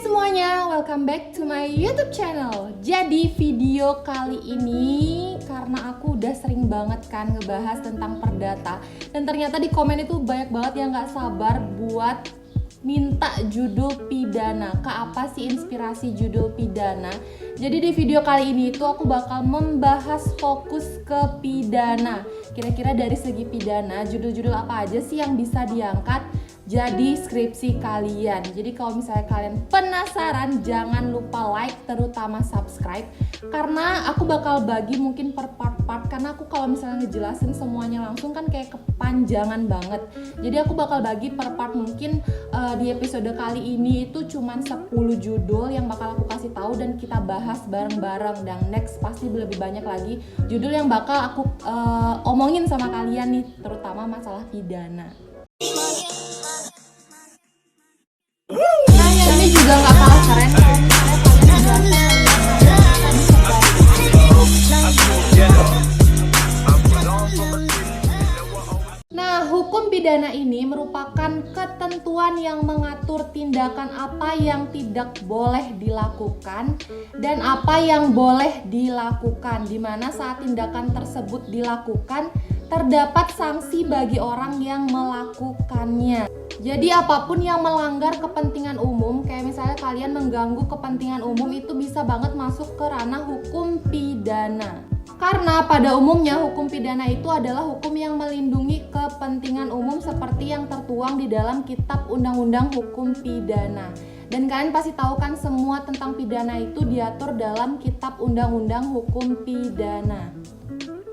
Semuanya, welcome back to my YouTube channel. Jadi video kali ini karena aku udah sering banget kan ngebahas tentang perdata, dan ternyata di komen itu banyak banget yang gak sabar buat minta judul pidana. Apa sih inspirasi judul pidana? Jadi di video kali ini tuh aku bakal membahas fokus ke pidana. Kira-kira dari segi pidana, judul-judul apa aja sih yang bisa diangkat jadi skripsi kalian. Jadi kalau misalnya kalian penasaran, jangan lupa like, terutama subscribe, karena aku bakal bagi mungkin per part-part, karena aku kalau misalnya ngejelasin semuanya langsung kan kayak kepanjangan banget. Jadi aku bakal bagi per part, mungkin di episode kali ini itu cuman 10 judul yang bakal aku kasih tahu dan kita bahas bareng-bareng, dan next pasti lebih banyak lagi judul yang bakal aku omongin sama kalian nih, terutama masalah pidana. Nah, ini juga nggak kalah keren kalau misalnya Nah, hukum pidana ini merupakan ketentuan yang mengatur tindakan apa yang tidak boleh dilakukan dan apa yang boleh dilakukan, di mana saat tindakan tersebut dilakukan terdapat sanksi bagi orang yang melakukannya. Jadi apapun yang melanggar kepentingan umum, kayak misalnya kalian mengganggu kepentingan umum, itu bisa banget masuk ke ranah hukum pidana. Karena pada umumnya hukum pidana itu adalah hukum yang melindungi kepentingan umum seperti yang tertuang di dalam Kitab Undang-Undang Hukum Pidana. Dan kalian pasti tahu kan semua tentang pidana itu diatur dalam Kitab Undang-Undang Hukum Pidana.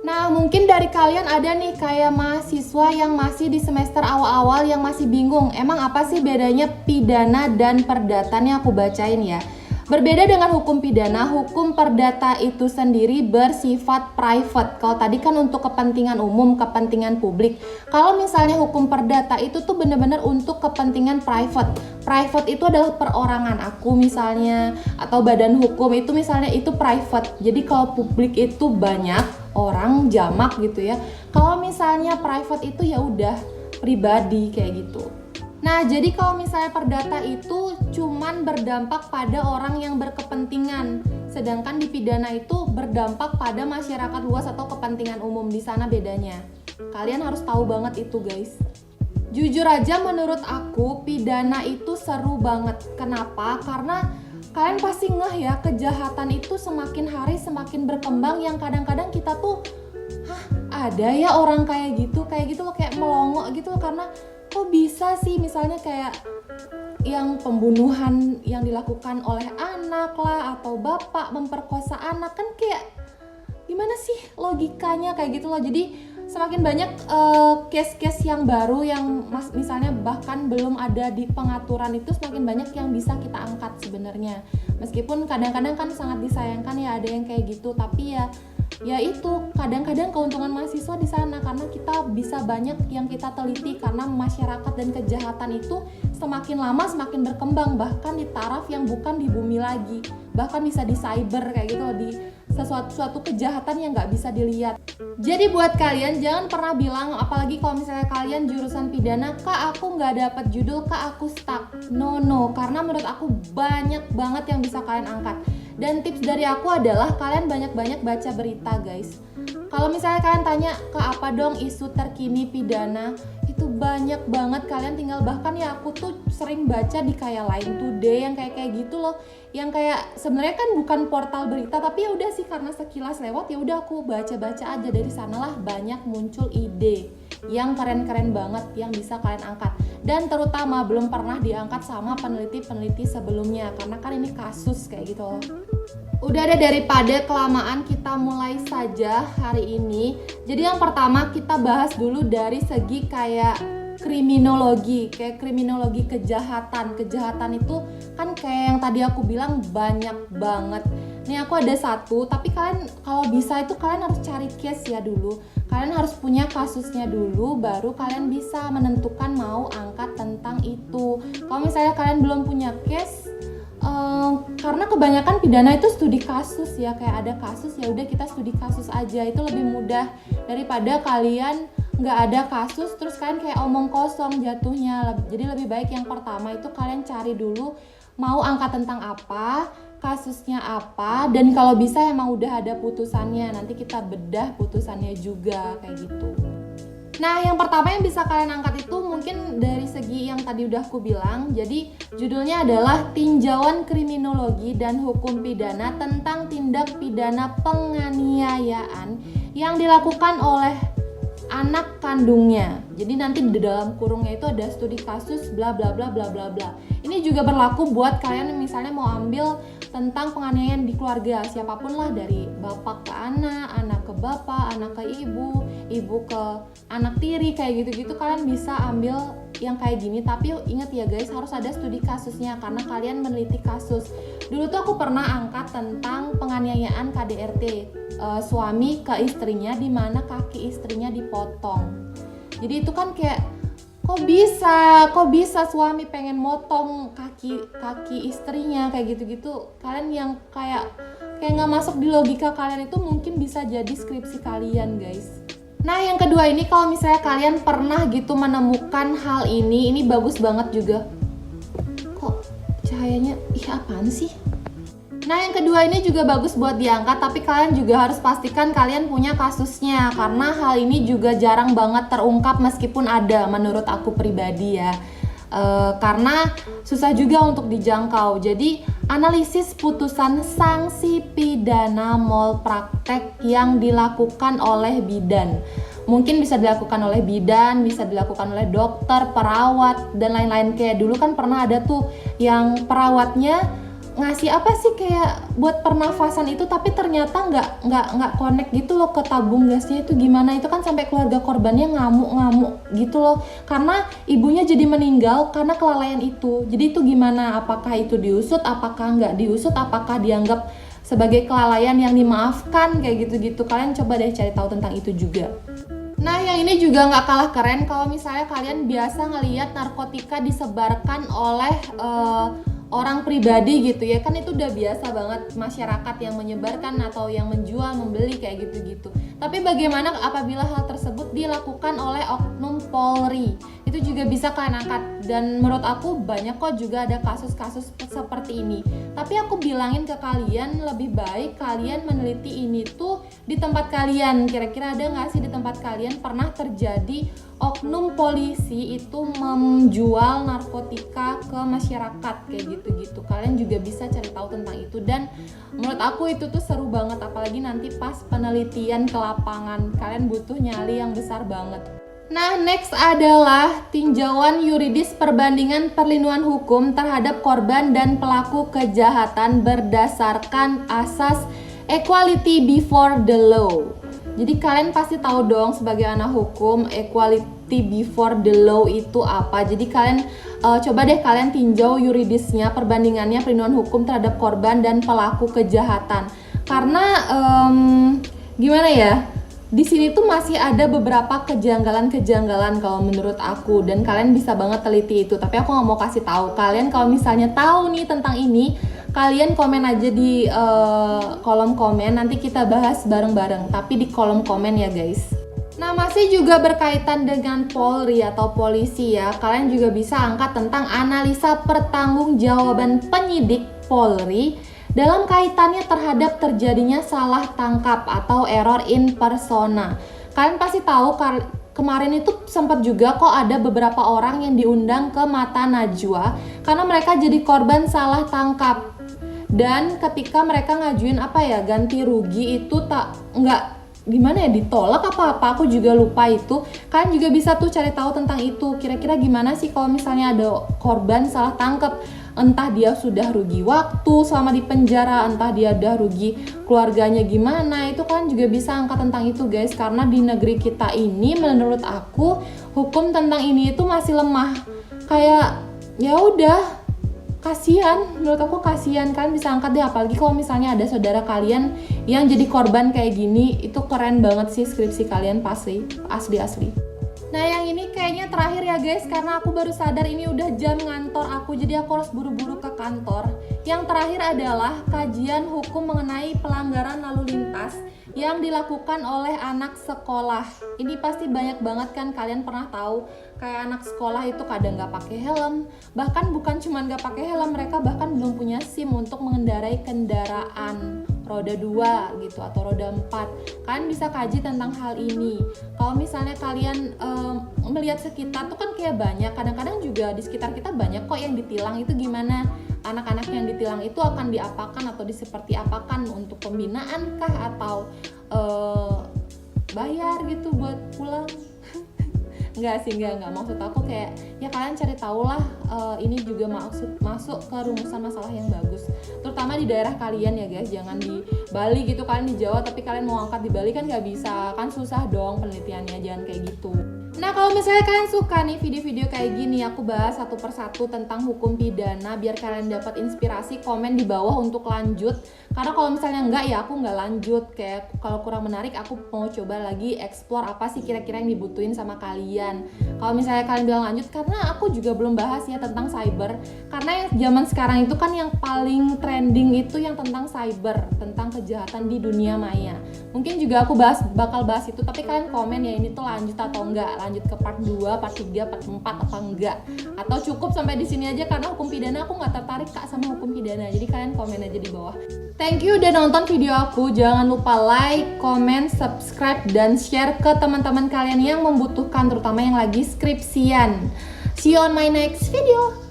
Nah, mungkin dari kalian ada nih kayak mahasiswa yang masih di semester awal-awal yang masih bingung, emang apa sih bedanya pidana dan perdata? Nih aku bacain ya. Berbeda dengan hukum pidana, hukum perdata itu sendiri bersifat private. Kalau tadi kan untuk kepentingan umum, kepentingan publik. Kalau misalnya hukum perdata itu tuh benar-benar untuk kepentingan private. Private itu adalah perorangan, aku misalnya, atau badan hukum itu misalnya, itu private. Jadi kalau publik itu banyak orang, jamak gitu ya. Kalau misalnya private itu ya udah pribadi kayak gitu. Nah, jadi kalau misalnya perdata itu cuman berdampak pada orang yang berkepentingan, sedangkan di pidana itu berdampak pada masyarakat luas atau kepentingan umum. Di sana bedanya. Kalian harus tahu banget itu, guys. Jujur aja menurut aku pidana itu seru banget. Kenapa? Karena kalian pasti ngeh ya, kejahatan itu semakin hari semakin berkembang, yang kadang-kadang kita tuh ada ya orang kayak gitu loh, kayak melongo gitu loh, karena kok bisa sih misalnya kayak yang pembunuhan yang dilakukan oleh anak lah, atau bapak memperkosa anak, kan kayak gimana sih logikanya kayak gitu loh. Jadi semakin banyak case-case yang baru yang misalnya bahkan belum ada di pengaturan, itu semakin banyak yang bisa kita angkat sebenarnya. Meskipun kadang-kadang kan sangat disayangkan ya ada yang kayak gitu, tapi ya itu kadang-kadang keuntungan mahasiswa di sana, karena kita bisa banyak yang kita teliti, karena masyarakat dan kejahatan itu semakin lama semakin berkembang, bahkan di taraf yang bukan di bumi lagi, bahkan bisa di cyber kayak gitu, di suatu kejahatan yang nggak bisa dilihat. Jadi buat kalian jangan pernah bilang, apalagi kalau misalnya kalian jurusan pidana, kak aku nggak dapat judul, kak aku stuck. No, karena menurut aku banyak banget yang bisa kalian angkat. Dan tips dari aku adalah kalian banyak-banyak baca berita, guys. Kalau misalnya kalian tanya, kak apa dong isu terkini pidana, itu banyak banget. Kalian tinggal, bahkan ya aku tuh sering baca di kayak Line Today yang kayak gitu loh, yang kayak sebenarnya kan bukan portal berita, tapi ya udah sih karena sekilas lewat, ya udah aku baca-baca aja. Dari sanalah banyak muncul ide yang keren-keren banget yang bisa kalian angkat, dan terutama belum pernah diangkat sama peneliti-peneliti sebelumnya, karena kan ini kasus kayak gitu loh. Udah ada, daripada kelamaan, kita mulai saja hari ini. Jadi yang pertama kita bahas dulu dari segi kayak kriminologi, kayak kriminologi kejahatan. Kejahatan itu kan kayak yang tadi aku bilang banyak banget. Nih aku ada satu, tapi kalian kalau bisa itu kalian harus cari case ya dulu. Kalian harus punya kasusnya dulu, baru kalian bisa menentukan mau angkat tentang itu. Kalau misalnya kalian belum punya case, karena kebanyakan pidana itu studi kasus ya, kayak ada kasus ya udah kita studi kasus aja, itu lebih mudah daripada kalian nggak ada kasus terus kalian kayak omong kosong jatuhnya. Jadi lebih baik yang pertama itu kalian cari dulu mau angkat tentang apa, kasusnya apa, dan kalau bisa emang udah ada putusannya, nanti kita bedah putusannya juga kayak gitu. Nah, yang pertama yang bisa kalian angkat itu mungkin dari segi yang tadi udah aku bilang. Jadi judulnya adalah Tinjauan Kriminologi dan Hukum Pidana tentang Tindak Pidana Penganiayaan yang dilakukan oleh anak kandungnya. Jadi nanti di dalam kurungnya itu ada studi kasus bla bla bla bla bla bla. Ini juga berlaku buat kalian yang misalnya mau ambil tentang penganiayaan di keluarga, siapapun lah, dari bapak ke anak ke bapak, anak ke ibu, ibu ke anak tiri, kayak gitu-gitu kalian bisa ambil yang kayak gini. Tapi ingat ya guys, harus ada studi kasusnya karena kalian meneliti kasus. Dulu tuh aku pernah angkat tentang penganiayaan KDRT, suami ke istrinya, di mana kaki istrinya dipotong. Jadi itu kan kayak kok bisa suami pengen motong kaki istrinya kayak gitu-gitu. Kalian yang kayak nggak masuk di logika kalian itu mungkin bisa jadi skripsi kalian guys. Nah, yang kedua ini kalau misalnya kalian pernah gitu menemukan hal ini bagus banget juga. Kok cahayanya apaan sih? Nah, yang kedua ini juga bagus buat diangkat, tapi kalian juga harus pastikan kalian punya kasusnya, karena hal ini juga jarang banget terungkap meskipun ada, menurut aku pribadi ya. Karena susah juga untuk dijangkau. Jadi analisis putusan sanksi pidana malpraktek yang dilakukan oleh bidan. Mungkin bisa dilakukan oleh bidan, bisa dilakukan oleh dokter, perawat, dan lain-lain. Kayak dulu kan pernah ada tuh yang perawatnya ngasih apa sih kayak buat pernafasan itu, tapi ternyata nggak connect gitu loh ke tabung gasnya. Itu gimana, itu kan sampai keluarga korbannya ngamuk gitu loh, karena ibunya jadi meninggal karena kelalaian itu. Jadi itu gimana, apakah itu diusut, apakah nggak diusut, apakah dianggap sebagai kelalaian yang dimaafkan, kayak gitu-gitu. Kalian coba deh cari tahu tentang itu juga. Nah, yang ini juga nggak kalah keren kalau misalnya kalian biasa ngelihat narkotika disebarkan oleh orang pribadi gitu ya, kan itu udah biasa banget masyarakat yang menyebarkan atau yang menjual, membeli kayak gitu-gitu. Tapi bagaimana apabila hal tersebut dilakukan oleh oknum Polri? Itu juga bisa kalian angkat, dan menurut aku banyak kok juga ada kasus-kasus seperti ini. Tapi aku bilangin ke kalian, lebih baik kalian meneliti ini tuh di tempat kalian. Kira-kira ada nggak sih di tempat kalian pernah terjadi oknum polisi itu menjual narkotika ke masyarakat kayak gitu-gitu? Kalian juga bisa cari tahu tentang itu, dan menurut aku itu tuh seru banget, apalagi nanti pas penelitian ke lapangan kalian butuh nyali yang besar banget. Nah, next adalah tinjauan yuridis perbandingan perlindungan hukum terhadap korban dan pelaku kejahatan berdasarkan asas equality before the law. Jadi kalian pasti tahu dong sebagai anak hukum, equality before the law itu apa. Jadi kalian coba deh kalian tinjau yuridisnya, perbandingannya perlindungan hukum terhadap korban dan pelaku kejahatan. Karena gimana ya? Di sini tuh masih ada beberapa kejanggalan kalau menurut aku, dan kalian bisa banget teliti itu. Tapi aku nggak mau kasih tahu kalian. Kalau misalnya tahu nih tentang ini, kalian komen aja di kolom komen. Nanti kita bahas bareng-bareng. Tapi di kolom komen ya guys. Nah, masih juga berkaitan dengan Polri atau polisi ya. Kalian juga bisa angkat tentang analisa pertanggungjawaban penyidik Polri dalam kaitannya terhadap terjadinya salah tangkap atau error in persona. Kalian pasti tahu kemarin itu sempat juga kok ada beberapa orang yang diundang ke Mata Najwa karena mereka jadi korban salah tangkap. Dan ketika mereka ngajuin ganti rugi itu ditolak apa aku juga lupa itu. Kalian juga bisa tuh cari tahu tentang itu. Kira-kira gimana sih kalau misalnya ada korban salah tangkap? Entah dia sudah rugi waktu selama di penjara, entah dia udah rugi keluarganya gimana. Itu kan juga bisa angkat tentang itu guys, karena di negeri kita ini menurut aku hukum tentang ini itu masih lemah. Kayak ya udah, kasihan, menurut aku kasihan. Kalian bisa angkat deh, apalagi kalau misalnya ada saudara kalian yang jadi korban kayak gini. Itu keren banget sih skripsi kalian, pasti asli. Nah, yang ini kayaknya terakhir ya guys, karena aku baru sadar ini udah jam ngantor aku, jadi aku harus buru-buru ke kantor. Yang terakhir adalah kajian hukum mengenai pelanggaran lalu lintas yang dilakukan oleh anak sekolah. Ini pasti banyak banget kan kalian pernah tahu kayak anak sekolah itu kadang nggak pakai helm, bahkan bukan cuma nggak pakai helm, mereka bahkan belum punya SIM untuk mengendarai kendaraan roda 2 gitu atau roda 4. Kalian bisa kaji tentang hal ini. Kalau misalnya kalian melihat sekitar tuh kan kayak banyak, kadang-kadang juga di sekitar kita banyak kok yang ditilang, itu gimana? Anak-anak yang ditilang itu akan diapakan atau diseperti apakan, untuk pembinaan kah atau bayar gitu buat pulang? Enggak sih, enggak. Maksud aku kayak ya kalian cari tahu lah, ini juga masuk ke rumusan masalah yang bagus. Terutama di daerah kalian ya guys, jangan di Bali gitu, kalian di Jawa tapi kalian mau angkat di Bali kan nggak bisa, kan susah dong penelitiannya, jangan kayak gitu. Nah kalau misalnya kalian suka nih video-video kayak gini, aku bahas satu persatu tentang hukum pidana biar kalian dapat inspirasi, komen di bawah untuk lanjut. Karena kalau misalnya enggak ya aku nggak lanjut, kayak kalau kurang menarik aku mau coba lagi explore apa sih kira-kira yang dibutuhin sama kalian. Kalau misalnya kalian bilang lanjut, karena aku juga belum bahas ya tentang cyber, karena yang zaman sekarang itu kan yang paling trending itu yang tentang cyber, tentang kejahatan di dunia maya. Mungkin juga aku bakal bahas itu, tapi kalian komen ya ini tuh lanjut atau enggak, lanjut ke part 2, part 3, part 4 apa enggak, atau cukup sampai di sini aja karena hukum pidana aku nggak tertarik kak sama hukum pidana. Jadi kalian komen aja di bawah. Thank you udah nonton video aku. Jangan lupa like, comment, subscribe, dan share ke teman-teman kalian yang membutuhkan, terutama yang lagi skripsian. See you on my next video.